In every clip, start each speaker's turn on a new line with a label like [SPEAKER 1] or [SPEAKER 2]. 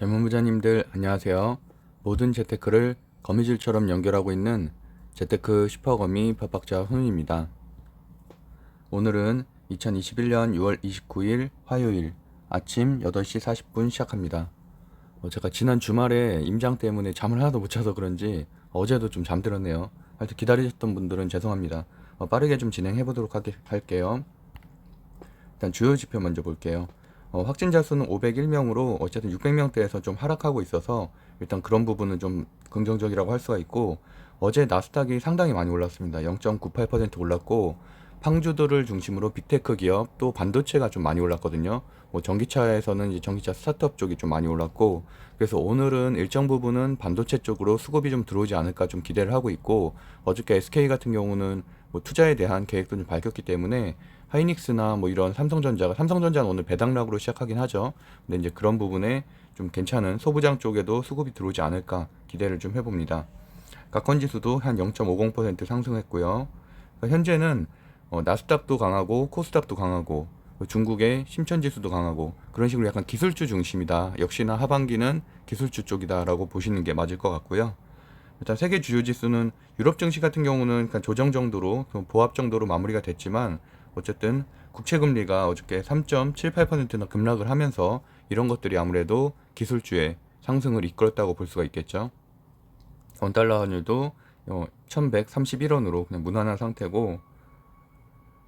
[SPEAKER 1] 젊은 부자님들 안녕하세요. 모든 재테크를 거미줄처럼 연결하고 있는 재테크 슈퍼거미 법학자 훈입니다. 오늘은 2021년 6월 29일 화요일 아침 8시 40분 시작합니다. 제가 지난 주말에 임장 때문에 잠을 하나도 못 자서 그런지 어제도 좀 잠들었네요. 하여튼 기다리셨던 분들은 죄송합니다. 빠르게 좀 진행해 보도록 할게요. 일단 주요 지표 먼저 볼게요. 확진자 수는 501명으로 어쨌든 600명대에서 좀 하락하고 있어서 일단 그런 부분은 좀 긍정적이라고 할 수가 있고, 어제 나스닥이 상당히 많이 올랐습니다. 0.98% 올랐고, 팡주들을 중심으로 빅테크 기업 또 반도체가 좀 많이 올랐거든요. 뭐 전기차에서는 이제 전기차 스타트업 쪽이 좀 많이 올랐고, 그래서 오늘은 일정 부분은 반도체 쪽으로 수급이 좀 들어오지 않을까 좀 기대를 하고 있고, 어저께 SK 같은 경우는 뭐 투자에 대한 계획도 좀 밝혔기 때문에 하이닉스나 뭐 이런 삼성전자는 오늘 배당락으로 시작하긴 하죠. 근데 이제 그런 부분에 좀 괜찮은 소부장 쪽에도 수급이 들어오지 않을까 기대를 좀 해봅니다. 가컨 지수도 한 0.50% 상승했고요. 그러니까 현재는 나스닥도 강하고 코스닥도 강하고 중국의 심천지수도 강하고 그런 식으로 약간 기술주 중심이다. 역시나 하반기는 기술주 쪽이다라고 보시는 게 맞을 것 같고요. 일단 세계 주요 지수는 유럽 증시 같은 경우는 그냥 조정 정도로 보합 정도로 마무리가 됐지만, 어쨌든 국채 금리가 어저께 3.78%나 급락을 하면서 이런 것들이 아무래도 기술주의 상승을 이끌었다고 볼 수가 있겠죠. 원달러 환율도 1131원으로 그냥 무난한 상태고,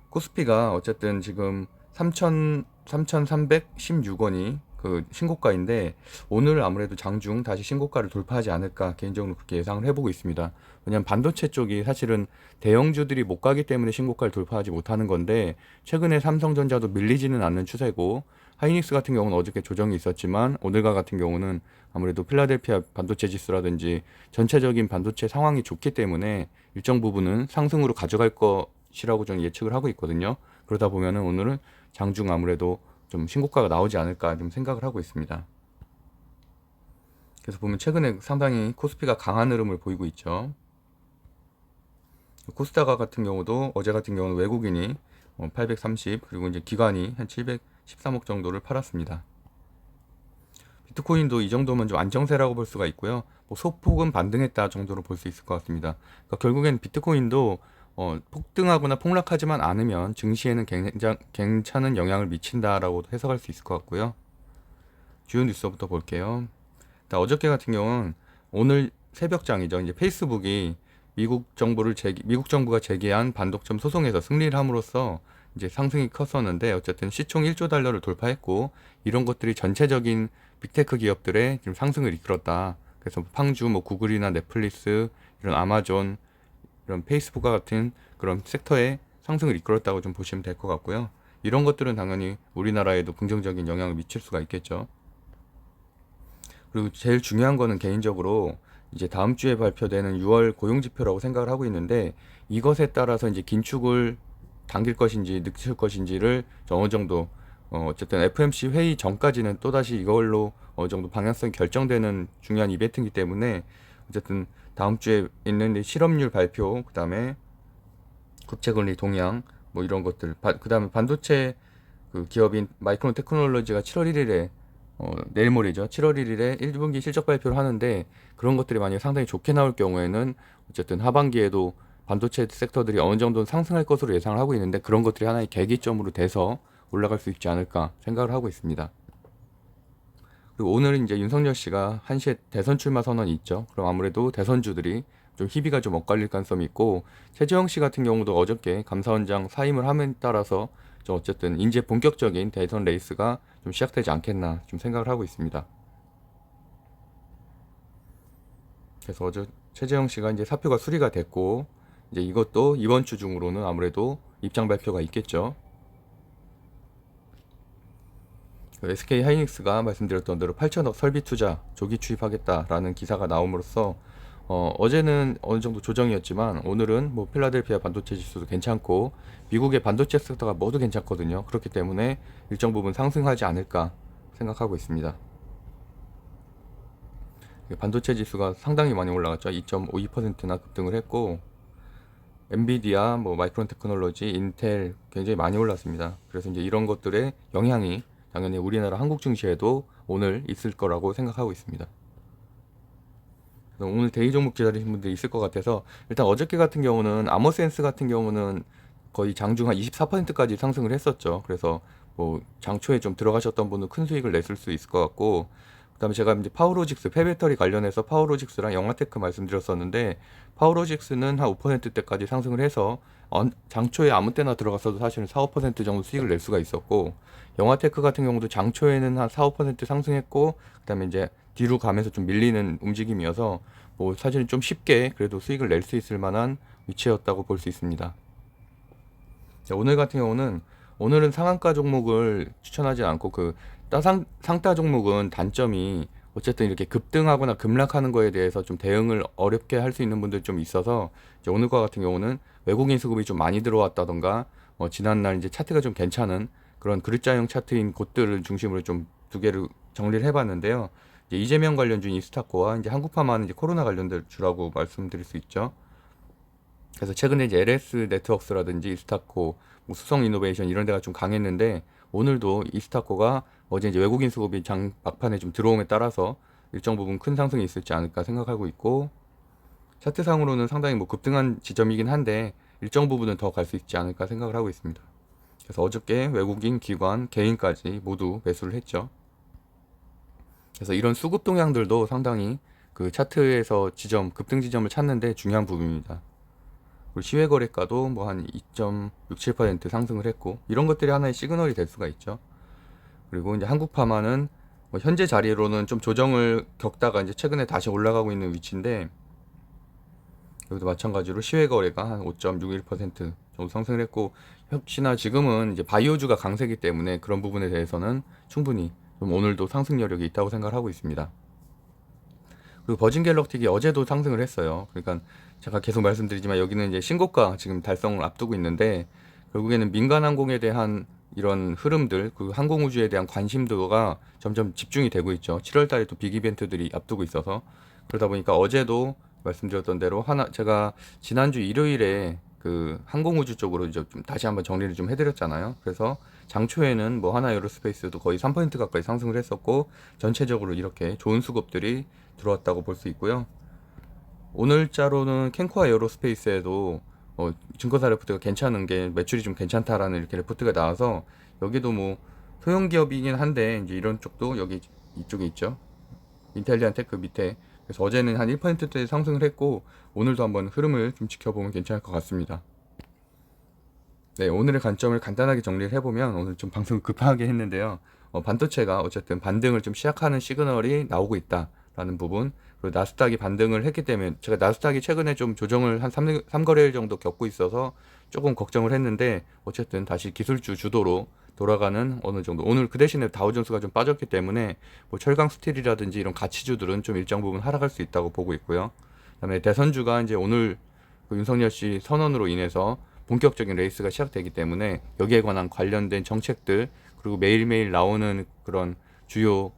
[SPEAKER 1] 코스피가 어쨌든 지금 3,316원이 그 신고가인데, 오늘 아무래도 장중 다시 신고가를 돌파하지 않을까 개인적으로 그렇게 예상을 해보고 있습니다. 왜냐면 반도체 쪽이 사실은 대형주들이 못 가기 때문에 신고가를 돌파하지 못하는 건데, 최근에 삼성전자도 밀리지는 않는 추세고, 하이닉스 같은 경우는 어저께 조정이 있었지만 오늘과 같은 경우는 아무래도 필라델피아 반도체 지수라든지 전체적인 반도체 상황이 좋기 때문에 일정 부분은 상승으로 가져갈 것이라고 저는 예측을 하고 있거든요. 그러다 보면은 오늘은 장중 아무래도 좀 신고가가 나오지 않을까 좀 생각을 하고 있습니다. 그래서 보면 최근에 상당히 코스피가 강한 흐름을 보이고 있죠. 코스닥 같은 경우도 어제 같은 경우는 외국인이 830, 그리고 이제 기관이 한 713억 정도를 팔았습니다. 비트코인도 이 정도면 좀 안정세라고 볼 수가 있고요. 뭐 소폭은 반등했다 정도로 볼 수 있을 것 같습니다. 그러니까 결국엔 비트코인도 폭등하거나 폭락하지만 않으면 증시에는 괜찮은 영향을 미친다라고 해석할 수 있을 것 같고요. 주요 뉴스부터 볼게요. 어저께 같은 경우는 오늘 새벽장이죠. 이제 페이스북이 미국 정부가 제기한 반독점 소송에서 승리를 함으로써 이제 상승이 컸었는데, 어쨌든 시총 1조 달러를 돌파했고, 이런 것들이 전체적인 빅테크 기업들의 지금 상승을 이끌었다. 그래서 팡주, 뭐 구글이나 넷플릭스, 이런 아마존, 이런 페이스북과 같은 그런 섹터의 상승을 이끌었다고 좀 보시면 될 것 같고요. 이런 것들은 당연히 우리나라에도 긍정적인 영향을 미칠 수가 있겠죠. 그리고 제일 중요한 거는 개인적으로 이제 다음 주에 발표되는 6월 고용지표라고 생각을 하고 있는데, 이것에 따라서 이제 긴축을 당길 것인지 늦출 것인지를 어느 정도 어쨌든 FMC 회의 전까지는 또다시 이걸로 어느 정도 방향성이 결정되는 중요한 이벤트이기 때문에, 어쨌든 다음 주에 있는 실업률 발표, 그 다음에 국채금리 동향, 뭐 이런 것들, 그 다음에 반도체 그 기업인 마이크론 테크놀로지가 7월 1일에 내일 모레죠. 7월 1일에 1분기 실적 발표를 하는데, 그런 것들이 만약에 상당히 좋게 나올 경우에는 어쨌든 하반기에도 반도체 섹터들이 어느 정도는 상승할 것으로 예상을 하고 있는데, 그런 것들이 하나의 계기점으로 돼서 올라갈 수 있지 않을까 생각을 하고 있습니다. 그리고 오늘은 이제 윤석열 씨가 1시에 대선 출마 선언이 있죠. 그럼 아무래도 대선주들이 좀 희비가 좀 엇갈릴 가능성이 있고, 최재형 씨 같은 경우도 어저께 감사원장 사임을 함에 따라서 좀 어쨌든 이제 본격적인 대선 레이스가 좀 시작되지 않겠나 좀 생각을 하고 있습니다. 그래서 어제 최재형 씨가 이제 사표가 수리가 됐고, 이제 이것도 이번 주 중으로는 아무래도 입장 발표가 있겠죠. SK 하이닉스가 말씀드렸던 대로 8천억 설비 투자 조기 투입하겠다라는 기사가 나옴으로써 어제는 어느 정도 조정이었지만 오늘은 뭐 필라델피아 반도체 지수도 괜찮고 미국의 반도체 섹터가 모두 괜찮거든요. 그렇기 때문에 일정 부분 상승하지 않을까 생각하고 있습니다. 반도체 지수가 상당히 많이 올라갔죠. 2.52%나 급등을 했고, 엔비디아, 뭐 마이크론 테크놀로지, 인텔 굉장히 많이 올랐습니다. 그래서 이제 이런 것들의 영향이 당연히 우리나라 한국 증시에도 오늘 있을 거라고 생각하고 있습니다. 그래서 오늘 대기 종목 기다리신 분들이 있을 것 같아서 일단 어저께 같은 경우는 아머센스 같은 경우는 거의 장중 한 24%까지 상승을 했었죠. 그래서 뭐 장초에 좀 들어가셨던 분은 큰 수익을 냈을 수 있을 것 같고, 그다음에 제가 이제 파워로직스 폐배터리 관련해서 파워로직스랑 영화테크 말씀드렸었는데, 파워로직스는 한 5%대까지 상승을 해서 장초에 아무 때나 들어갔어도 사실은 4, 5% 정도 수익을 낼 수가 있었고, 영화테크 같은 경우도 장초에는 한 4, 5% 상승했고, 그다음에 이제 뒤로 가면서 좀 밀리는 움직임이어서 뭐 사실은 좀 쉽게 그래도 수익을 낼 수 있을 만한 위치였다고 볼 수 있습니다. 자, 오늘 같은 경우는 오늘은 상한가 종목을 추천하지 않고 상따 종목은 단점이 어쨌든 이렇게 급등하거나 급락하는 거에 대해서 좀 대응을 어렵게 할 수 있는 분들 좀 있어서, 이제 오늘과 같은 경우는 외국인 수급이 좀 많이 들어왔다던가 지난날 이제 차트가 좀 괜찮은 그런 그릇자형 차트인 곳들을 중심으로 좀 두 개를 정리를 해봤는데요. 이제 이재명 관련주인 이스타코와 이제 한국파마는 이제 코로나 관련된 주라고 말씀드릴 수 있죠. 그래서 최근에 이제 LS 네트워크스라든지 이스타코, 뭐 수성 이노베이션 이런 데가 좀 강했는데, 오늘도 이스타코가 어제 이제 외국인 수급이 장 막판에 좀 들어옴에 따라서 일정 부분 큰 상승이 있을지 않을까 생각하고 있고, 차트상으로는 상당히 뭐 급등한 지점이긴 한데 일정 부분은 더 갈 수 있지 않을까 생각을 하고 있습니다. 그래서 어저께 외국인, 기관, 개인까지 모두 매수를 했죠. 그래서 이런 수급 동향들도 상당히 그 차트에서 급등 지점을 찾는데 중요한 부분입니다. 그리고 시외 거래가도 뭐 한 2.67% 상승을 했고, 이런 것들이 하나의 시그널이 될 수가 있죠. 그리고 이제 한국파마는 뭐 현재 자리로는 좀 조정을 겪다가 이제 최근에 다시 올라가고 있는 위치인데, 여기도 마찬가지로 시외 거래가 한 5.61% 정도 상승을 했고, 역시나 지금은 이제 바이오주가 강세기 때문에 그런 부분에 대해서는 충분히 좀 오늘도 상승 여력이 있다고 생각을 하고 있습니다. 그리고 버진 갤럭틱이 어제도 상승을 했어요. 그러니까 제가 계속 말씀드리지만 여기는 이제 신고가 지금 달성을 앞두고 있는데, 결국에는 민간 항공에 대한 이런 흐름들, 그 항공우주에 대한 관심도가 점점 집중이 되고 있죠. 7월 달에 또 빅 이벤트들이 앞두고 있어서. 그러다 보니까 어제도 말씀드렸던 대로 제가 지난주 일요일에 그 항공우주 쪽으로 이제 좀 다시 한번 정리를 좀 해드렸잖아요. 그래서 장초에는 뭐 하나 에어로스페이스도 거의 3% 가까이 상승을 했었고, 전체적으로 이렇게 좋은 수급들이 들어왔다고 볼 수 있고요. 오늘자로는 캔코아 에어로스페이스에도 증권사 레포트가 괜찮은 게 매출이 좀 괜찮다라는 이렇게 레포트가 나와서, 여기도 뭐 소형 기업이긴 한데 이제 이런 쪽도 여기 이쪽에 있죠. 인텔리안 테크 밑에. 그래서 어제는 한 1%대 상승을 했고, 오늘도 한번 흐름을 좀 지켜보면 괜찮을 것 같습니다. 네, 오늘의 관점을 간단하게 정리를 해보면, 오늘 좀 방송 급하게 했는데요. 반도체가 어쨌든 반등을 좀 시작하는 시그널이 나오고 있다라는 부분, 그리고 나스닥이 반등을 했기 때문에, 제가 나스닥이 최근에 좀 조정을 한 3거래일 정도 겪고 있어서 조금 걱정을 했는데, 어쨌든 다시 기술주 주도로 돌아가는 어느 정도, 오늘 그 대신에 다우존스가 좀 빠졌기 때문에 뭐 철강 스틸이라든지 이런 가치주들은 좀 일정 부분 하락할 수 있다고 보고 있고요. 그다음에 대선주가 이제 오늘 그 윤석열 씨 선언으로 인해서 본격적인 레이스가 시작되기 때문에 여기에 관한 관련된 정책들, 그리고 매일매일 나오는 그런 주요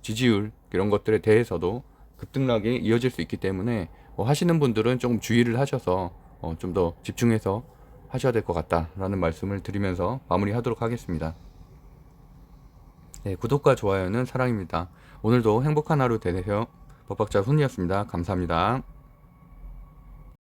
[SPEAKER 1] 지지율 이런 것들에 대해서도 급등락이 이어질 수 있기 때문에 하시는 분들은 조금 주의를 하셔서 좀 더 집중해서 하셔야 될 것 같다라는 말씀을 드리면서 마무리하도록 하겠습니다. 네, 구독과 좋아요는 사랑입니다. 오늘도 행복한 하루 되세요. 법학자 손이었습니다. 감사합니다.